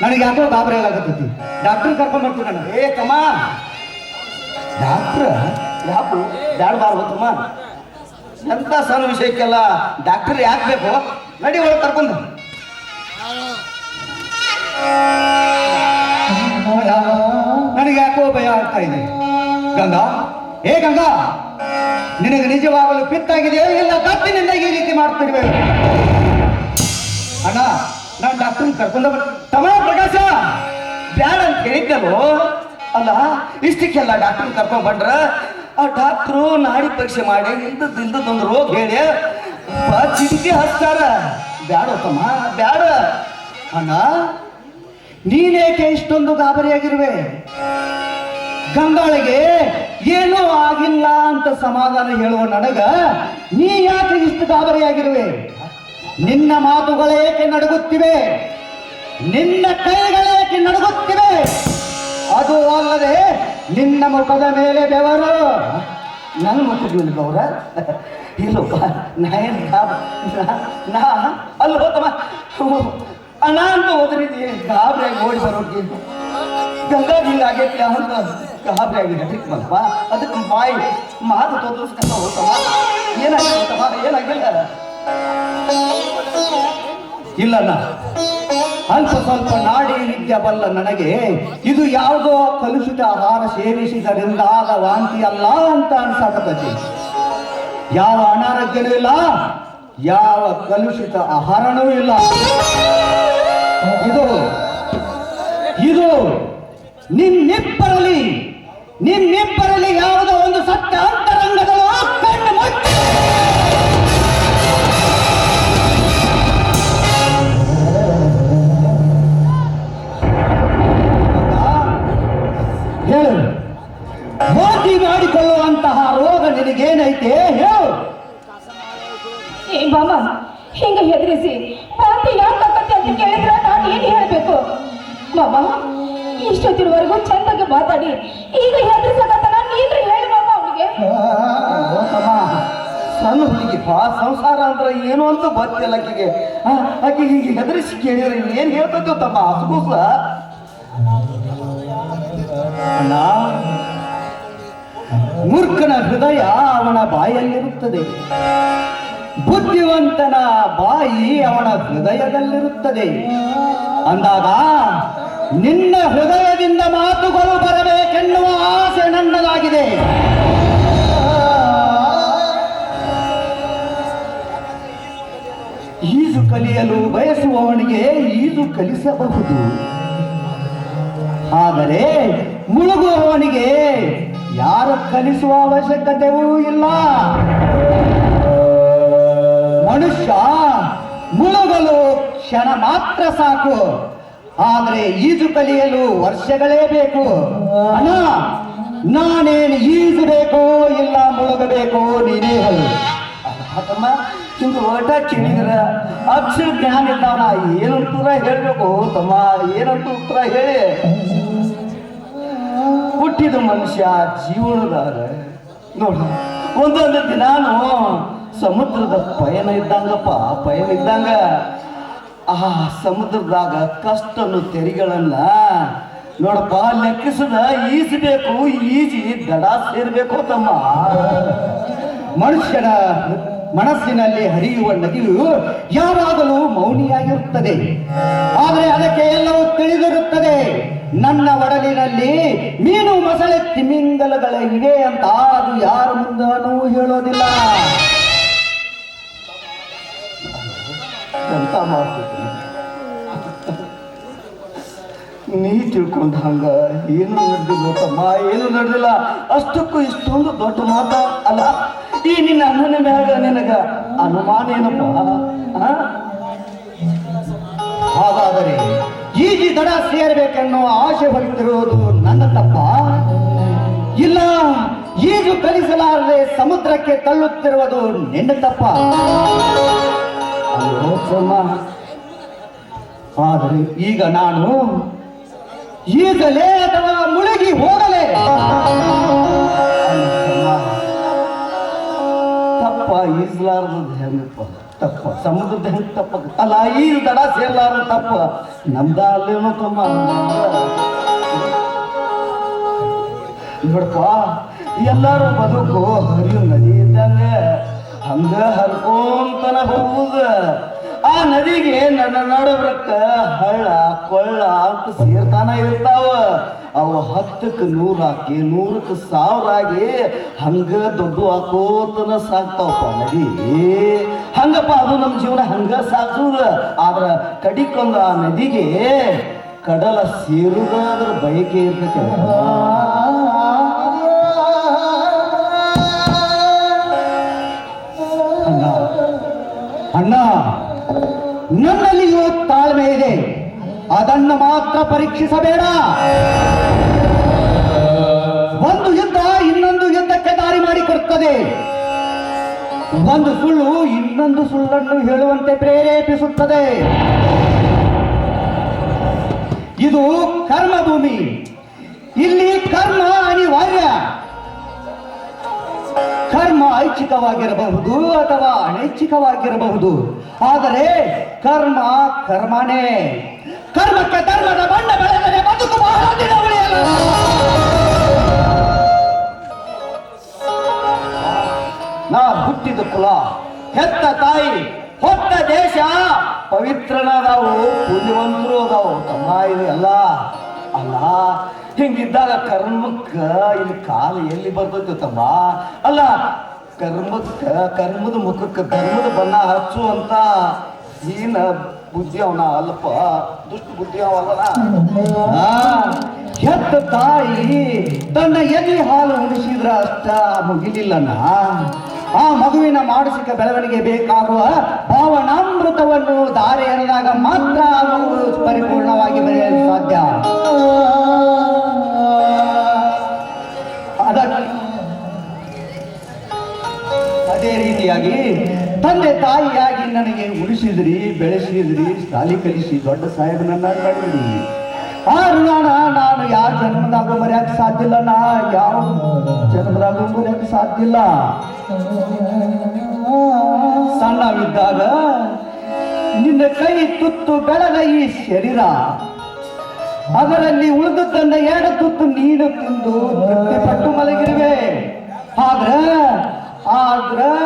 ನನಗೆ ಯಾಕೋ ಗಾಬರಿ ಆಗತ್ತೈತಿ. ಡಾಕ್ಟರ್ ಕರ್ಕೊಂಡ್ ಬರ್ತೀನಿ ನಾನು. ಏ ತಮ್ಮ, ಡಾಕ್ಟ್ರ ಯಾಕು ಬ್ಯಾಡ ಬಾರ ತಮ್ಮ. ಎಂತ ಸಣ್ಣ ವಿಷಯಕ್ಕೆಲ್ಲ ಡಾಕ್ಟರ್ ಯಾಕೆ ಬೇಕು? ನಡಿ ಒಳಗೆ ಕರ್ಕೊಂಡು. ನನಗೆ ಯಾಕೋ ಭಯ ಆಗ್ತಾ ಇದೆ. ಗಂಗಾ, ಏ ಗಂಗಾ, ನಿನಗೆ ನಿಜವಾಗಲು ಪಿತ್ತಾಗಿದೆಯೋ ಇಲ್ಲ ಕತ್ತಿನಿಂದ ಈ ರೀತಿ ಮಾಡ್ತಿರ್ವೆ? ಅಣ್ಣ, ನಾನು ಡಾಕ್ಟರ್ ಕರ್ಕೊಂಡು ತಮ್ಮ ಪ್ರಕಾಶ, ಬ್ಯಾಡ ಅಂತ ಹೇಳಿದ್ದಲ್ಲೋ. ಅಲ್ಲ, ಇಷ್ಟಕ್ಕೆಲ್ಲ ಡಾಕ್ಟರ್ ಕರ್ಕೊಂಡ್ ಬಂದ್ರ ಆ ಡಾಕ್ಟ್ರು ನಾಡಿ ಪರೀಕ್ಷೆ ಮಾಡಿ ಇಲ್ದದೊಂದು ರೋಗ ಹೇಳಿ ಚಿಂತೆ ಹಚ್ತಾರ. ಬ್ಯಾಡ ತಮ್ಮ, ಬ್ಯಾಡ. ಅಣ್ಣ, ನೀನೇಕೆ ಇಷ್ಟೊಂದು ಗಾಬರಿಯಾಗಿರುವೆ? ಗಂಗಾಳಿಗೆ ಏನೂ ಆಗಿಲ್ಲ ಅಂತ ಸಮಾಧಾನ ಹೇಳುವ ನನಗ ನೀ ಯಾಕೆ ಇಷ್ಟು ಗಾಬರಿಯಾಗಿರುವೆ? ನಿನ್ನ ಮಾತುಗಳೇಕೆ ನಡುಗುತ್ತಿವೆ? ನಿನ್ನ ಕೈಗಳೇಕೆ ನಡುಗುತ್ತಿವೆ? ಅದು ಅಲ್ಲದೆ ನಿನ್ನ ಮುಖದ ಮೇಲೆ ಬೆವರು. ನನ್ನ ಮುಖದ ಮೇಲೆ ಬೆವರ? ಇಲ್ಲಪ್ಪ, ನಾ ಅಲ್ಲಿ ಹೋತಮ್ಮ ಅಣ್ಣ ಅಂತ ಹೋದ್ರಿದ್ದಿ ಗಾಬರಿಯಾಗಿ ಓಡಿ ಬರೋಕೆ. ಗಂಗಾ ಹಿಂಗ ಆಗೈತಿ ಅಂತ ಗಾಬರಿಯಾಗಿ ನಟಿಕ್ಮಲ್ಪ. ಅದಕ್ಕೆ ಬಾಯಿ ಮಾತು ತೋರಿಸ್ಕೊಂಡ ಹೋತಮ್ಮ. ಏನಾಗಿತ್ತಮ್ಮ? ಏನಾಗಿಲ್ಲ. ಇಲ್ಲಣ್ಣ, ಅಲ್ಪ ಸ್ವಲ್ಪ ನಾಡಿ ವಿದ್ಯೆ ಬಲ್ಲ ನನಗೆ ಇದು ಯಾವುದೋ ಕಲುಷಿತ ಆಹಾರ ಸೇವಿಸಿದರಿಂದಾದ ವಾಂತಿ ಅಲ್ಲ ಅಂತ ಅನ್ಸಾಕತ್ತೈತಿ. ಯಾವ ಅನಾರೋಗ್ಯನೂ ಇಲ್ಲ, ಯಾವ ಕಲುಷಿತ ಆಹಾರನೂ ಇಲ್ಲ. ಇದು ಇದು ನಿಮ್ಮಿಬ್ಬರಲ್ಲಿ ಯಾವುದೋ ಒಂದು ಸತ್ಯ ಅಂತರಂಗದಲ್ಲೂ ಕಣ್ಣು ಮುಚ್ಚಿ ಹೇಳು. ಮೋದಿ ಮಾಡಿಕೊಳ್ಳುವಂತಹ ರೋಗ ನಿನಗೇನೈತೆ ಹೇಳು. ಏ ಮಾಮ, ಹಿಂಗ ಹೆದರಿಸಿ ವಾಂತಿ ಯಾಕತ್ತೆ ಅಂತ ಕೇಳಿದ್ರೆ ನಾನು ಏನು ಹೇಳಬೇಕು? ಮಾಮ, ಇಷ್ಟೊತ್ತಿನವರೆಗೂ ಚಂದಾಗಿ ಮಾತಾಡಿ ಈಗ ಹೆದರಿಸಕತ್ತನ. ನೀನು ಹೇಳಿ ಮಾಮ ಅವನಿಗೆ. ಸಣ್ಣ ಹುಡುಗಿ ಸಂಸಾರ ಅಂದ್ರೆ ಏನು ಅಂತ ಗೊತ್ತಿಲ್ಲ ಆಕೆಗೆ. ಆಕೆ ಹೀಗೆ ಹೆದರಿಸಿ ಕೇಳಿದ್ರೆ ಏನ್ ಹೇಳ್ತೈತೋ ತಮ್ಮ ಹಸುಗೂಸ. ಮೂರ್ಖನ ಹೃದಯ ಅವನ ಬಾಯಲ್ಲಿರುತ್ತದೆ, ಬುದ್ಧಿವಂತನ ಬಾಯಿ ಅವನ ಹೃದಯದಲ್ಲಿರುತ್ತದೆ. ಅಂದಾಗ ನಿನ್ನ ಹೃದಯದಿಂದ ಮಾತುಗಳು ಬರಬೇಕೆನ್ನುವ ಆಸೆ ನನ್ನದಾಗಿದೆ. ಈಜು ಕಲಿಯಲು ಬಯಸುವವನಿಗೆ ಈಜು ಕಲಿಸಬಹುದು, ಆದರೆ ಮುಳುಗುವವನಿಗೆ ಯಾರು ಕಲಿಸುವ ಅವಶ್ಯಕತೆಯೂ ಇಲ್ಲ. ಮನುಷ್ಯ ಮುಳುಗಲು ಕ್ಷಣ ಮಾತ್ರ ಸಾಕು, ಆದರೆ ಈಜು ಕಲಿಯಲು ವರ್ಷಗಳೇ ಬೇಕು. ಅಣ್ಣ, ನಾನೇನು ಈಜಬೇಕು ಇಲ್ಲ ಮುಳುಗಬೇಕು ನೀನೇ ಹೇಳು. ತಮ್ಮ, ಹಿಂಗೆ ಓಟ ಕೇಳಿದ್ರ ಅಕ್ಷರ ಜ್ಞಾನ ಇದ್ದಾವನ ಏನಂತ ಉತ್ತರ ಹೇಳ್ಬೇಕು ತಮ್ಮ? ಏನಂತ ಉತ್ತರ ಹೇಳಿ. ಹುಟ್ಟಿದ ಮನುಷ್ಯ ಜೀವನದಾಗ ನೋಡು, ಒಂದೊಂದು ದಿನಾನು ಸಮುದ್ರದ ಪಯಣ ಇದ್ದಂಗಪ್ಪ, ಪಯಣ ಇದ್ದಂಗ. ಆ ಸಮುದ್ರದಾಗ ಕಷ್ಟನು ತೆರಿಗಳನ್ನ ನೋಡಪ್ಪ ಲೆಕ್ಕಿಸದ ಈಜಬೇಕು, ಈಜಿ ದಡ ಸೇರ್ಬೇಕು ತಮ್ಮ. ಮನುಷ್ಯನ ಮನಸ್ಸಿನಲ್ಲಿ ಹರಿಯುವ ನದಿಯು ಯಾವಾಗಲೂ ಮೌನಿಯಾಗಿರುತ್ತದೆ, ಆದರೆ ಅದಕ್ಕೆ ಎಲ್ಲವೂ ತಿಳಿದಿರುತ್ತದೆ. ನನ್ನ ಒಡಲಿನಲ್ಲಿ ಮೀನು ಮೊಸಳೆ ತಿಮಿಂಗಲಗಳಿವೆ ಅಂತ ಅದು ಯಾರ ಮುಂದನೂ ಹೇಳೋದಿಲ್ಲ. ಎಂತ ಮಾಡ್ತಿದ್ದೀನಿ ನೀ ತಿಳ್ಕೊಂಡ ಹಂಗ ಏನು ನಡೆದಿಲ್ಲ ತಮ್ಮ, ಏನು ನಡೆದಿಲ್ಲ. ಅಷ್ಟಕ್ಕೂ ಇಷ್ಟೊಂದು ದೊಡ್ಡ ಮಾತ ಅಲ್ಲ. ಈ ನಿನ್ನ ಅಣ್ಣನ ಮ್ಯಾಗ ನಿನಗ ಅನುಮಾನ ಏನಪ್ಪ? ಹಾಗಾದರೆ ಈಜಿ ದಡ ಸೇರಬೇಕೆನ್ನುವ ಆಸೆ ಹೊರತಿರುವುದು ನನ್ನ ತಪ್ಪ? ಇಲ್ಲ, ಈಜು ಕಲಿಸಲಾರದೆ ಸಮುದ್ರಕ್ಕೆ ತಳ್ಳುತ್ತಿರುವುದು ನಿನ್ನ ತಪ್ಪ? ಆದರೆ ಈಗ ನಾನು ಈಗಲೇ ಅಥವಾ ಮುಳುಗಿ ಹೋಗಲೇ? ತಪ್ಪ ಈಜಲಾರ್ದು ಹೆಂಗಪ್ಪ? ತಪ್ಪ ಸಮುದ್ರದ ಹೆಂಗೆ ತಪ್ಪ ಅಲ್ಲ ಈ ದಡ ಸೇರ್ಲಾರ ತಪ್ಪ ನಮ್ದ ಅಲ್ಲೇನೋ ತಮ್ಮ ನೋಡಪ್ಪ ಎಲ್ಲಾರು ಬದುಕು ಹರಿಯು ನದಿ ಇದ್ದಂಗ ಹಂಗ ಹರ್ಕೊಂತನ ಹೋಗುದ ಆ ನದಿಗೆ ನನ್ನ ನಡಬ್ರಕ್ಕ ಹಳ್ಳ ಕೊಳ್ಳ ಅಂತ ಸೇರ್ತಾನ ಇರ್ತಾವ ಅವ 10ಕ್ಕೆ 100 ಹಾಕಿ 100ಕ್ಕೆ 1000 ಆಗಿ ಹಂಗ ದೊಡ್ಡ ಹಾಕೋತನ ಸಾಕ್ತಾವಪ್ಪ ನದಿ ಹಂಗಪ್ಪ ಅದು ನಮ್ಮ ಜೀವನ ಹಂಗ ಸಾಕ್ಸುದ ಆದ್ರ ಕಡಿಕೊಂದು ಆ ನದಿಗೆ ಕಡಲ ಸೇರುದಾದ್ರ ಬಯಕೆ ಇರ್ತೈತೆ ಅಣ್ಣ ನನ್ನಲ್ಲಿಯೂ ತಾಳ್ಮೆ ಇದೆ, ಅದನ್ನು ಮಾತ್ರ ಪರೀಕ್ಷಿಸಬೇಡ. ಒಂದು ಯುದ್ಧ ಇನ್ನೊಂದು ಯುದ್ಧಕ್ಕೆ ದಾರಿ ಮಾಡಿಕೊಡುತ್ತದೆ. ಒಂದು ಸುಳ್ಳು ಇನ್ನೊಂದು ಸುಳ್ಳನ್ನು ಹೇಳುವಂತೆ ಪ್ರೇರೇಪಿಸುತ್ತದೆ. ಇದು ಕರ್ಮಭೂಮಿ, ಇಲ್ಲಿ ಕರ್ಮ ಅನಿವಾರ್ಯ. ಕರ್ಮ ಐಚ್ಛಿಕವಾಗಿರಬಹುದು ಅಥವಾ ಅನೈಚ್ಛಿಕವಾಗಿರಬಹುದು, ಆದರೆ ಕರ್ಮ ಕರ್ಮನೇ. ಕರ್ಮಕ್ಕೆ ಧರ್ಮದ ಬಣ್ಣ ಬೆಳೆದರೆ ಬದುಕು ಬಹಳ ದಿನ ಉಳಿಯಲ್ಲ. ನಾ ಹುಟ್ಟಿದ ಕುಲ, ಹೆತ್ತ ತಾಯಿ, ಹೊತ್ತ ದೇಶ ಪವಿತ್ರನಾದವು, ಪುಣ್ಯವಂತರು ಅದಾವು ತಮ್ಮ. ಇದು ಎಲ್ಲ ಅಲ್ಲ, ಹಿಂಗಿದ್ದಾಗ ಕರ್ಮಕ್ಕ ಇಲ್ಲಿ ಕಾಲ ಎಲ್ಲಿ ಬರ್ತೈತಿ ತಮ್ಮ? ಅಲ್ಲ, ಕರ್ಮದ ಮುಖಕ್ಕೆ ಧರ್ಮದ ಬಣ್ಣ ಹಚ್ಚುವಂತ ಹೀನ ಬುದ್ಧಿ ಅವನ ಅಲ್ಲಪ್ಪ, ದುಷ್ಟ ಬುದ್ಧಿ ಅವಲ್ಲ. ಹೆತ್ತ ತಾಯಿ ತನ್ನ ಎದೆ ಹಾಲು ಉಣಿಸಿದ್ರ ಅಷ್ಟ ಮುಗಿಲಿಲ್ಲನ. ಆ ಮಗುವಿನ ಮಾನಸಿಕ ಬೆಳವಣಿಗೆ ಬೇಕಾಗುವ ಭಾವನಾಮೃತವನ್ನು ದಾರಿ ಎರೆದಾಗ ಮಾತ್ರ ಅದು ಪರಿಪೂರ್ಣವಾಗಿ ಬೆಳೆಯಲು ಸಾಧ್ಯ. ಅದೇ ರೀತಿಯಾಗಿ ತಂದೆ ತಾಯಿಯಾಗಿ ನನಗೆ ಉಳಿಸಿದ್ರಿ, ಬೆಳೆಸಿದ್ರಿ, ಶಾಲೆ ಕಲಿಸಿ ದೊಡ್ಡ ಸಾಹೇಬನನ್ನ ಮಾಡಿದ್ರಿ. ಆ ಋಣ ನಾನು ಯಾರ ಜನ್ಮದಾಗೂ ಮರೆಯಕ್ಕೆ ಸಾಧ್ಯ ಇಲ್ಲ. ನಾ ಯಾವ ಜನ್ಮದಾಗೂ ಮರೆಯಕ್ಕೆ ಸಾಧ್ಯ ಇಲ್ಲ. ಸಣ್ಣವಿದ್ದಾಗ ನಿನ್ನ ಕೈ ತುತ್ತು ಬೆಳೆದ ಈ ಶರೀರ, ಅದರಲ್ಲಿ ಉಳಿದದ್ದನ್ನ 2 ತುತ್ತು ನೀನು ತಿಂದು ತೃಪ್ತಿಪಟ್ಟು ಮಲಗಿರುವೆ. ಆದ್ರೆ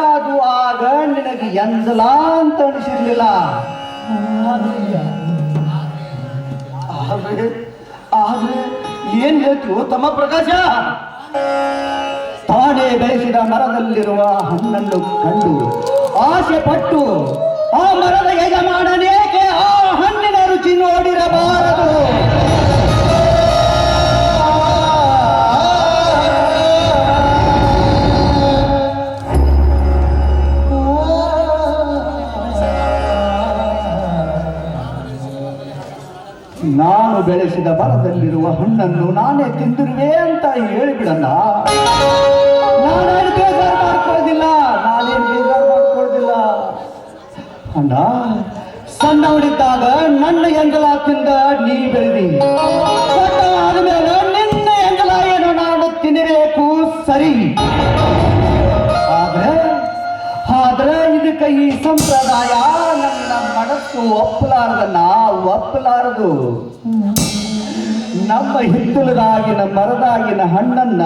ಅದು ಆಗ ನಿನಗೆ ಎಂದಲ ಅಂತ ಅನಿಸಿರ್ಲಿಲ್ಲ. ಆದ್ರೆ ಏನ್ ಹೇಳ್ತೀವೋ ತಮ್ಮ ಪ್ರಕಾಶ? ತಾನೇ ಬೆಳೆಸಿದ ಮರದಲ್ಲಿರುವ ಹಣ್ಣನ್ನು ಕಂಡು ಆಸೆ ಪಟ್ಟು ಆ ಮರದ ಯಜಮಾನನೇಕೆ ಆ ಹಣ್ಣಿನ ರುಚಿ ನೋಡಿರಬಾರದು? ನಾನು ಬೆಳೆಸಿದ ಮರದಲ್ಲಿರುವ ಹಣ್ಣನ್ನು ನಾನೇ ತಿಂದಿರುವೆ ಅಂತ ಹೇಳಿಬಿಡಲ್ಲ. ನಾನೇನು ಬೇಜಾರು ಮಾಡ್ಕೊಳ್ಳೋದಿಲ್ಲ, ಅಣ್ಣ. ಸಣ್ಣವನಿದ್ದಾಗ ನನ್ನ ಎಂದಲ ತಿಂದ ನೀ ಬೆಳೆದಿ, ಆದ್ಮೇಲೆ ನಿನ್ನ ಎಂದಲ ಏನು ನಾನು ತಿನ್ನಬೇಕು, ಸರಿ. ಆದ್ರೆ ಇದಕ್ಕೆ ಈ ಸಂಪ್ರದಾಯ ನನ್ನ ಮನಸ್ಸು ಒಪ್ಪಲಾರದು. ನಮ್ಮ ಹಿತ್ತಲದಾಗಿನ ಮರದಾಗಿನ ಹಣ್ಣನ್ನ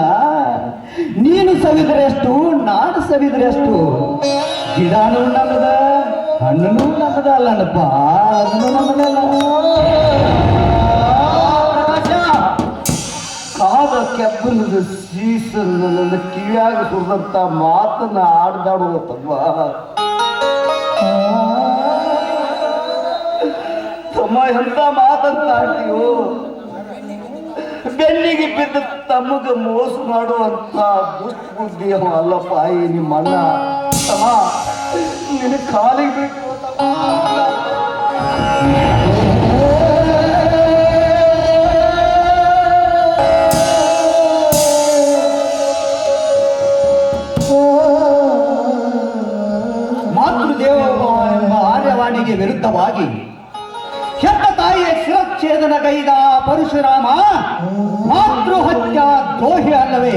ನೀನು ಸವಿದ್ರೆಷ್ಟು, ನಾನು ಸವಿದ್ರೆಷ್ಟು. ಗಿಡನೂ ನನ್ನದ, ಹಣ್ಣು ನಮ್ಮದ ಅಲ್ಲನಪ್ಪ, ಅದನ್ನು ನಮ್ಮದಲ್ಲ. ಕಾದ ಕೆಬ್ಬನದ ಸೀಸನ್ ನನ್ನ ಕಿವಿಯಾಗ ಸುರಿದಂತ ಮಾತನ್ನ ಆಡ್ದಾಡುವ ತಮ್ಮ. ಎಂತ ಮಾತಂತ ಆಡ್ತೀವೋ? ಬೆನ್ನಿಗೆ ಬಿದ್ದ ತಮ್ಮಗ ಮೋಸ ಮಾಡುವಂತ ದುಷ್ಟ ಬುದ್ಧಿ ಅಲ್ಲಪ್ಪ ಈ ನಿಮ್ಮ ಅಣ್ಣ. ತಮ್ಮ ನಿನ್ನ ಕಾಲಿಗೆ ಬೇಕು. ಮಾತೃದೇವೋಭವ ಎಂಬ ಆರ್ಯವಾಣಿಗೆ ವಿರುದ್ಧವಾಗಿ ಹೆತ್ತ ತಾಯಿಯ ಶಿರಚ್ಛೇದನಗೈದ ಪರಶುರಾಮ ಮಾತೃಹತ್ಯ ದ್ರೋಹಿ ಅಲ್ಲವೇ?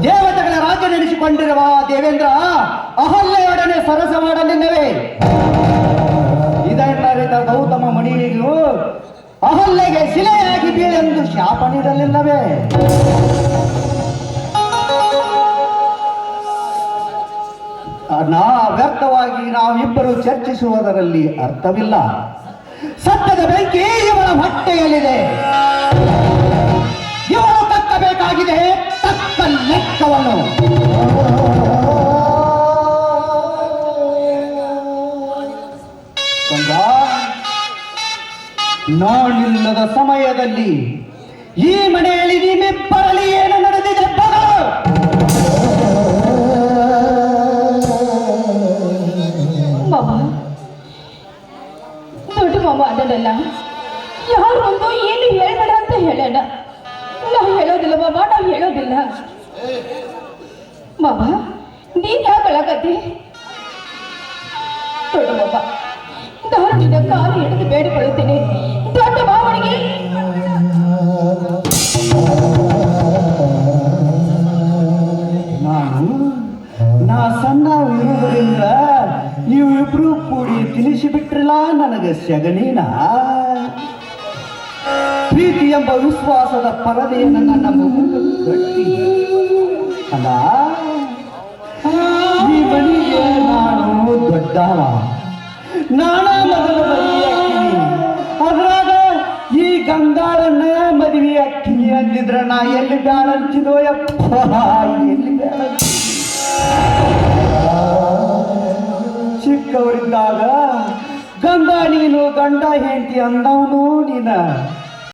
ದೇವತೆಗಳ ರಾಜ್ಯ ನೆನೆಸಿಕೊಂಡಿರುವ ದೇವೇಂದ್ರ ಅಹಲ್ಯ ಸರಸ ಮಾಡಲಿಲ್ಲವೇ? ಇದನ್ನರಿತ ಗೌತಮ ಮಣಿಯು ಅಹಲ್ಯೆಗೆ ಶಿಲೆಯಾಗಿ ಬೀಳೆಂದು ಶಾಪ ನೀಡಲಿಲ್ಲವೇ? ವ್ಯರ್ಥವಾಗಿ ನಾವಿಬ್ಬರು ಚರ್ಚಿಸುವುದರಲ್ಲಿ ಅರ್ಥವಿಲ್ಲ. ಸತ್ಯದ ಬೆಂಕಿ ಇವಳ ಹೊಟ್ಟೆಯಲ್ಲಿದೆ. ಇವಳು ತಕ್ಕಬೇಕಾಗಿದೆ ತಕ್ಕ ಲೆಕ್ಕವನ್ನು. ನಾನಿಲ್ಲದ ಸಮಯದಲ್ಲಿ ಈ ಮನೆಯಲ್ಲಿ ನಿಮ್ಮಿಬ್ಬರಲ್ಲಿ ಏನು ನಡೆದಿದೆ ಬಗಳು? ಮಾಮ, ದೊಡ್ಡ ಮಾಮ ಅದಲ್ಲ, ಯಾರು ಒಂದು ಏನು ಹೇಳ್ಬೇಡ ಅಂತ ಹೇಳೋಣ. ನಾವು ಹೇಳೋದಿಲ್ಲ ಮಾಮ, ನಾವು ಹೇಳೋದಿಲ್ಲ. ಮಾಮ, ನೀನ್ ಯಾಕೆ ಅಳಕತ್ತಿ? ದೊಡ್ಡ ಮಾಮ, ನಾನು ನಿನ್ನ ಕಾಲು ಹಿಡಿದು ಬೇಡಿಕೊಳ್ಳುತ್ತೇನೆ. ದೊಡ್ಡ ಮಾವನಿಗೆ ನಾ ಸಣ್ಣ ಇರುವುದರಿಂದ ನೀವಿಬ್ರು ಕೂಡಿ ತಿಳಿಸಿಬಿಟ್ರಲ್ಲ ನನಗೆ ಸೆಗಣಿನ. ಪ್ರೀತಿ ಎಂಬ ವಿಶ್ವಾಸದ ಪರದೆಯನ್ನು ನನ್ನ ಮುಖಕ್ಕೆ ಕಟ್ಟಿ ಅಲ್ಲ, ಈ ಮನೆಗೆ ನಾನು ದೊಡ್ಡವ, ನಾನಾ ಮೊದಲ ಮದುವೆ ಹಾಕಿನಿ. ಅದ್ರಾಗ ಈ ಗಂಗಾಳನ್ನ ಮದುವೆ ಹಾಕಿನಿ ಅಂದಿದ್ರ ನಾ ಎಲ್ಲಿ ಬ್ಯಾಡ ಅಂತಿದೋ ಯಪ್ಪ, ಎಲ್ಲಿ ಬ್ಯಾಡ. ಚಿಕ್ಕವರಿದ್ದಾಗ ಗಂಗಾ ನೀನು ಗಂಡ ಹೆಂಡತಿ ಅಂದವನು ನೀನ